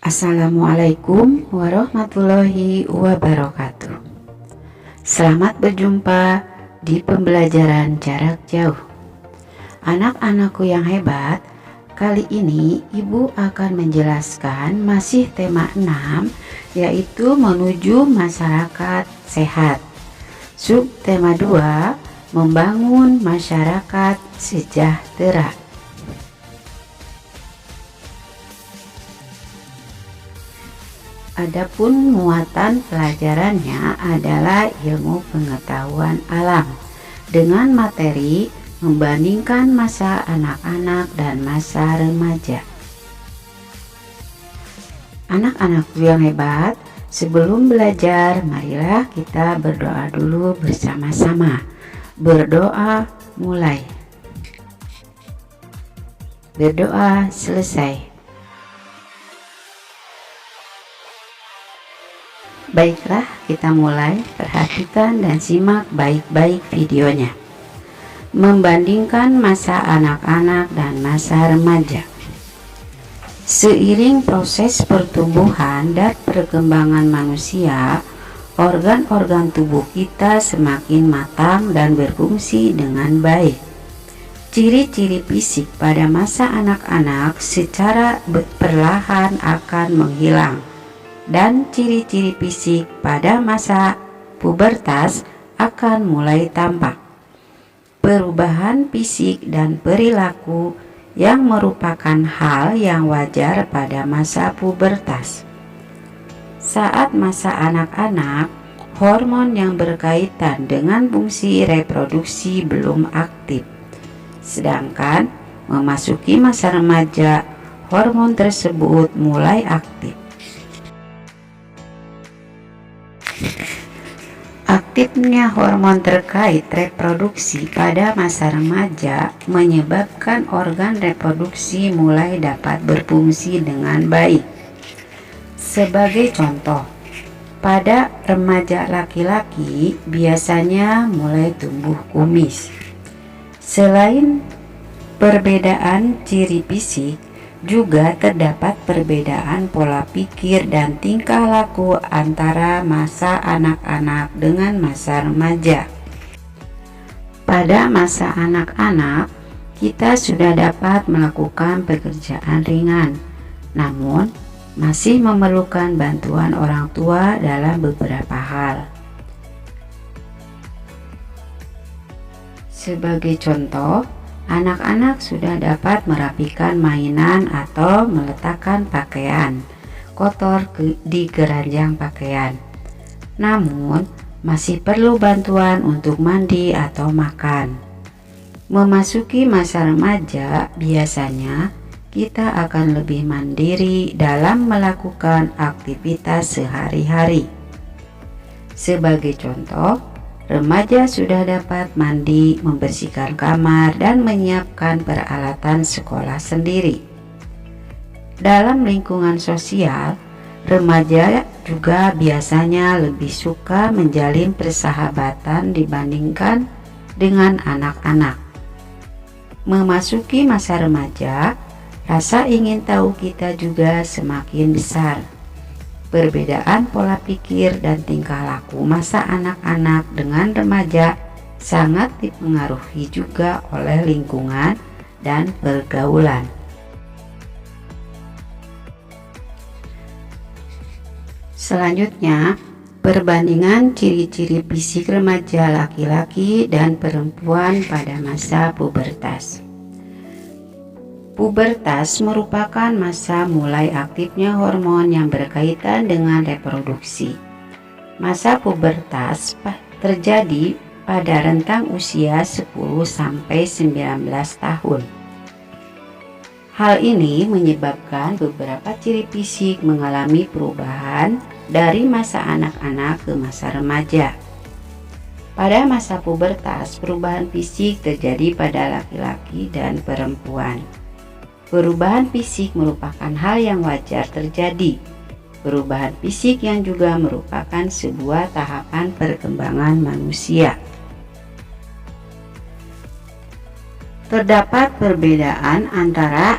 Assalamualaikum warahmatullahi wabarakatuh. Selamat berjumpa di pembelajaran jarak jauh. Anak-anakku yang hebat, kali ini Ibu akan menjelaskan masih tema 6, yaitu menuju masyarakat sehat. Subtema 2, membangun masyarakat sejahtera. Adapun muatan pelajarannya adalah ilmu pengetahuan alam dengan materi membandingkan masa anak-anak dan masa remaja. Anak-anakku yang hebat, sebelum belajar marilah kita berdoa dulu bersama-sama. Berdoa mulai. Berdoa selesai. Baiklah, kita mulai. Perhatikan dan simak baik-baik videonya. Membandingkan masa anak-anak dan masa remaja. Seiring proses pertumbuhan dan perkembangan manusia, organ-organ tubuh kita semakin matang dan berfungsi dengan baik. Ciri-ciri fisik pada masa anak-anak secara perlahan akan menghilang, dan ciri-ciri fisik pada masa pubertas akan mulai tampak. Perubahan fisik dan perilaku yang merupakan hal yang wajar pada masa pubertas. Saat masa anak-anak, hormon yang berkaitan dengan fungsi reproduksi belum aktif. Sedangkan memasuki masa remaja, hormon tersebut mulai aktif. Aktifnya hormon terkait reproduksi pada masa remaja menyebabkan organ reproduksi mulai dapat berfungsi dengan baik. Sebagai contoh, pada remaja laki-laki biasanya mulai tumbuh kumis. Selain perbedaan ciri fisik, juga terdapat perbedaan pola pikir dan tingkah laku antara masa anak-anak dengan masa remaja. Pada masa anak-anak, kita sudah dapat melakukan pekerjaan ringan, namun masih memerlukan bantuan orang tua dalam beberapa hal. Sebagai contoh, anak-anak sudah dapat merapikan mainan atau meletakkan pakaian kotor di keranjang pakaian. Namun, masih perlu bantuan untuk mandi atau makan. Memasuki masa remaja, biasanya kita akan lebih mandiri dalam melakukan aktivitas sehari-hari. Sebagai contoh, remaja sudah dapat mandi, membersihkan kamar, dan menyiapkan peralatan sekolah sendiri. Dalam lingkungan sosial, remaja juga biasanya lebih suka menjalin persahabatan dibandingkan dengan anak-anak. Memasuki masa remaja, rasa ingin tahu kita juga semakin besar. Perbedaan pola pikir dan tingkah laku masa anak-anak dengan remaja sangat dipengaruhi juga oleh lingkungan dan pergaulan. Selanjutnya, perbandingan ciri-ciri fisik remaja laki-laki dan perempuan pada masa pubertas. Pubertas merupakan masa mulai aktifnya hormon yang berkaitan dengan reproduksi. Masa pubertas terjadi pada rentang usia 10-19 tahun. Hal ini menyebabkan beberapa ciri fisik mengalami perubahan dari masa anak-anak ke masa remaja. Pada masa pubertas, perubahan fisik terjadi pada laki-laki dan perempuan. Perubahan fisik merupakan hal yang wajar terjadi. Perubahan fisik yang juga merupakan sebuah tahapan perkembangan manusia. Terdapat perbedaan antara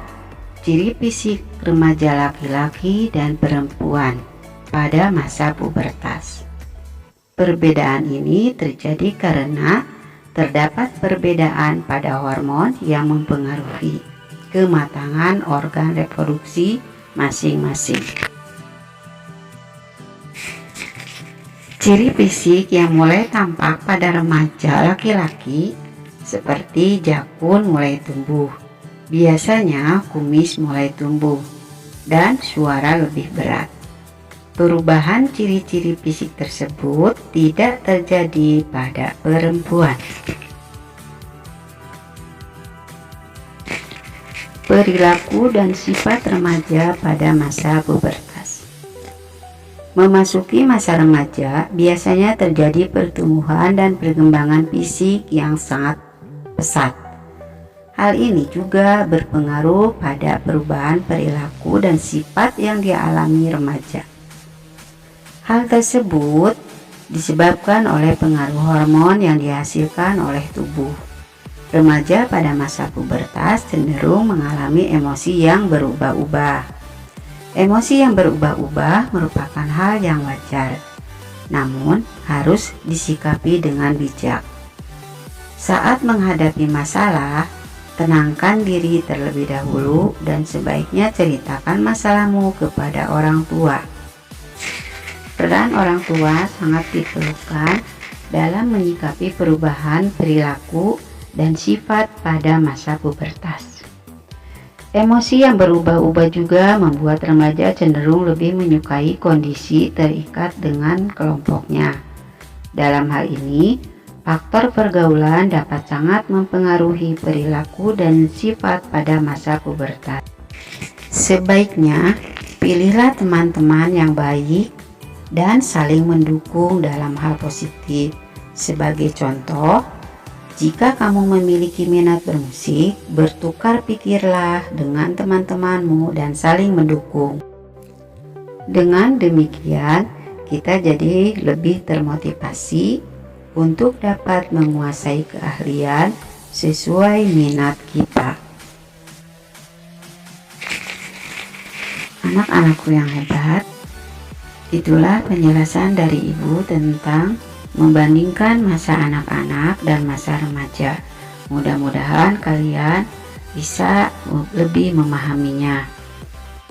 Ciri fisik remaja laki-laki dan perempuan pada masa pubertas. Perbedaan ini terjadi karena terdapat perbedaan pada hormon yang mempengaruhi kematangan organ reproduksi masing-masing. Ciri fisik yang mulai tampak pada remaja laki-laki seperti jakun mulai tumbuh, biasanya kumis mulai tumbuh, dan suara lebih berat. Perubahan ciri-ciri fisik tersebut tidak terjadi pada perempuan. Perilaku dan sifat remaja pada masa pubertas. Memasuki masa remaja biasanya terjadi pertumbuhan dan perkembangan fisik yang sangat pesat. Hal ini juga berpengaruh pada perubahan perilaku dan sifat yang dialami remaja. Hal tersebut disebabkan oleh pengaruh hormon yang dihasilkan oleh tubuh. Remaja pada masa pubertas cenderung mengalami emosi yang berubah-ubah. Emosi yang berubah-ubah merupakan hal yang wajar, namun harus disikapi dengan bijak. Saat menghadapi masalah, tenangkan diri terlebih dahulu dan sebaiknya ceritakan masalahmu kepada orang tua. Peran orang tua sangat diperlukan dalam menyikapi perubahan perilaku dan sifat pada masa pubertas. Emosi yang berubah-ubah juga membuat remaja cenderung lebih menyukai kondisi terikat dengan kelompoknya. Dalam hal ini, faktor pergaulan dapat sangat mempengaruhi perilaku dan sifat pada masa pubertas. Sebaiknya, pilihlah teman-teman yang baik dan saling mendukung dalam hal positif. Sebagai contoh, jika kamu memiliki minat bermusik, bertukar pikirlah dengan teman-temanmu dan saling mendukung. Dengan demikian, kita jadi lebih termotivasi untuk dapat menguasai keahlian sesuai minat kita. Anak-anakku yang hebat, itulah penjelasan dari Ibu tentang membandingkan masa anak-anak dan masa remaja. Mudah-mudahan kalian bisa lebih memahaminya.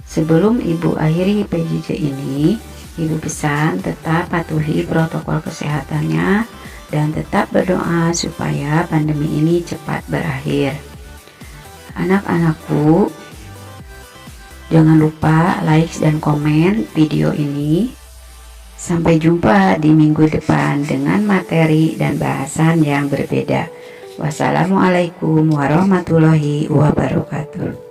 Sebelum Ibu akhiri PJJ ini, Ibu pesan tetap patuhi protokol kesehatannya dan tetap berdoa supaya pandemi ini cepat berakhir. Anak-anakku, jangan lupa like dan komen video ini. Sampai jumpa di minggu depan dengan materi dan bahasan yang berbeda. Wassalamualaikum warahmatullahi wabarakatuh.